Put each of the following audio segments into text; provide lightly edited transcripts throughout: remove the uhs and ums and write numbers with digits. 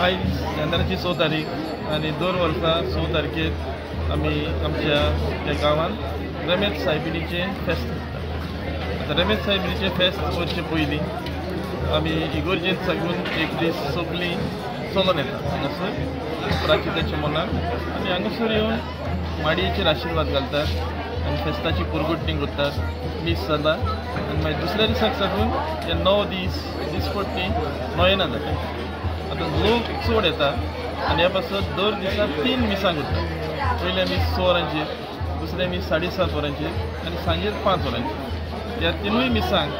आज यंदाची 6 तारीख आणि 2 वर्सां 6 तारखेर आमी आमच्या त्या गांवांत रमेश सायबिणीचे फेस्त करतात. आता रमेश सायबिणीचे फेस्त करचे पयलीं आमी इगोर्जेंत साकून एक दीस सगळीं चलोन येतात हांगासर प्राचिताच्या मनाक आनी हांगासर येवन माडयेचेर आशिर्वाद घालतात आनी फेस्ताची पुरगुटणी करतात मीस जाता आनी मागीर दुसऱ्या दिसाक साकून हे 9 दीस दिसपट्टी नोयना जाता. आता लोक चड येता आनी ह्या पासत दर दिसा 3 मिसांक उरतात. पयल्या मीस 6 वरांचेर, दुसऱ्या मीस 7:30 वरांचेर आनी सांजेर 5 वरांचेर. ह्या तिनूय मिसांक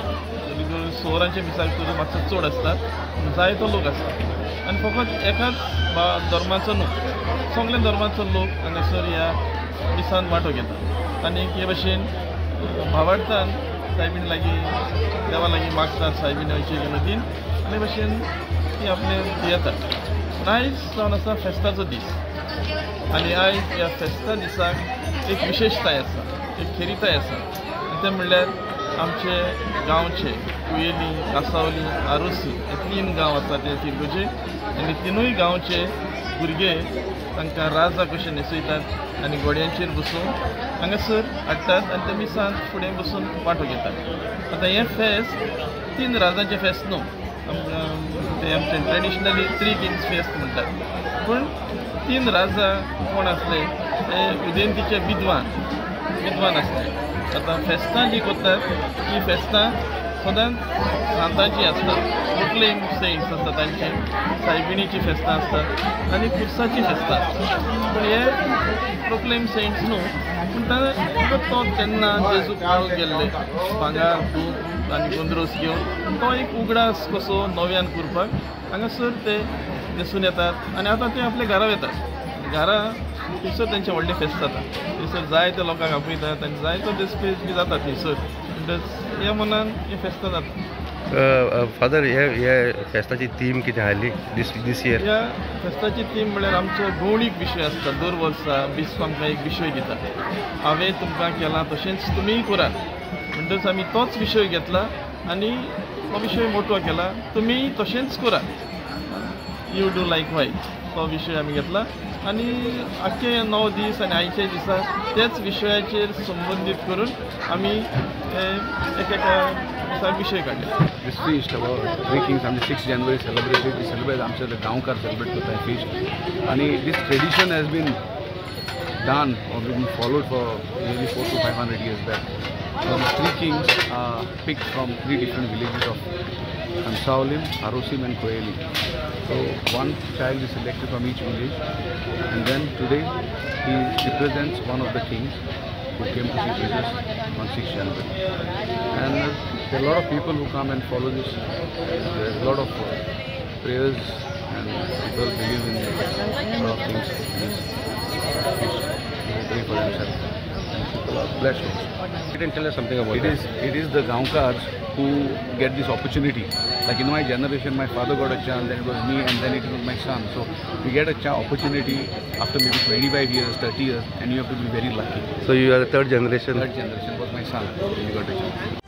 6 वरांच्या मिसाक तर मातसो चड आसतात, जायतो लोक आसता आनी फकत एकाच धर्माचो न्हू सगळ्या धर्माचो लोक हांगासर ह्या मिसान वांटो घेतात आनी हे भाशेन भावार्थान सायबीण लागीं देवा लागीं मागतात सायबीण अयचे विनोदीन आनी भाशेन ती आपले येतात. आयज जावन आसा फेस्ताचो दीस आनी आयज ह्या फेस्ता दिसाक एक विशेशताय आसा, एक खेरीताय आसा आनी तें म्हणल्यार आमचे गांवचे कुयेली, कासावली, आरोसी हे 3 गांव आसा ते तिरगोचे आनी तिनूय गांवचे भुरगे तांकां राजा कशें न्हेसयतात आनी घोड्यांचेर बसून हांगासर हाडटात आनी ते मिसान फुडें बसून वांटो घेतात. आतां हें फेस्त 3 राजांचें फेस्त न्हू, ते आमचे ट्रेडिशनली 3 किंग्स फेस्त म्हणटात. पूण 3 राजा कोण आसले ते उदेंतीचे विद्वान आसले. आतां फेस्तां जी करतात ही फेस्तां सदांच सांतांची आसतात. प्रोक्लेम सेंट्स आसता तांची, सायबिणीची फेस्तां आसतात आनी कुर्साची फेस्तां. पूण हे प्रोक्लेम सेंट्स न्हू, पूण तो तेन्ना जेजू काळोख गेल्ले भांगर दूद आनी गोंदरोस घेवन तो एक उगडास कसो नव्यान करपाक हांगासर ते न्हेसून येतात आनी आतां ते आपल्या घरा येतात. घरा थंयसर तेंचे व्हडले फेस्त जाता, थंयसर जायते लोकांक आपयतात आनी जायतो देसपेज बी जाता थंयसर. म्हणटच ह्या मनान ही फेस्तां जाता. फादर हे फेस्ताची थीम कितें आसली दीस इयर? ह्या फेस्ताची थीम म्हणल्यार आमचो गौणीक विशय आसता. दर वर्सा बिस्प आमकां एक विशय दिता, हांवें तुमकां केलां तशेंच तुमीय करात. म्हणटच आमी तोच विशय घेतला आनी तो विशय मोठो केला, तुमीय तशेंच करात, यू डू लायकवायज तो विशय आमी घेतला आनी आख्खे 9 दीस आनी आयचे दिसा तेच विशयाचेर संबंदीत करून आमी एकेका दिसाक विशय काडले. This feast about 3 Kings on the 6th January celebrated. We celebrate आमचे गांवकार celebrate करता feast आणि this tradition has been done or been followed for nearly 400 to 500 years back. The 3 kings are picked from 3 different villages of Kansaulim, Arosim and Koeli. So one child is selected from each village and then today he represents one of the kings who came to see Jesus on 6th January. And there are a lot of people who come and follow this. There is a lot of prayers and people believe in a lot of things. They pray for themselves. And people are blessed also. You can tell us something about it. It is the Gaonkars who get this opportunity. Like in my generation, my father got a chance, then it was me, and then it was my son. So we get a opportunity after maybe 25 years, 30 years, and you have to be very lucky. So you are the third generation? Third generation was my son. He got a chance.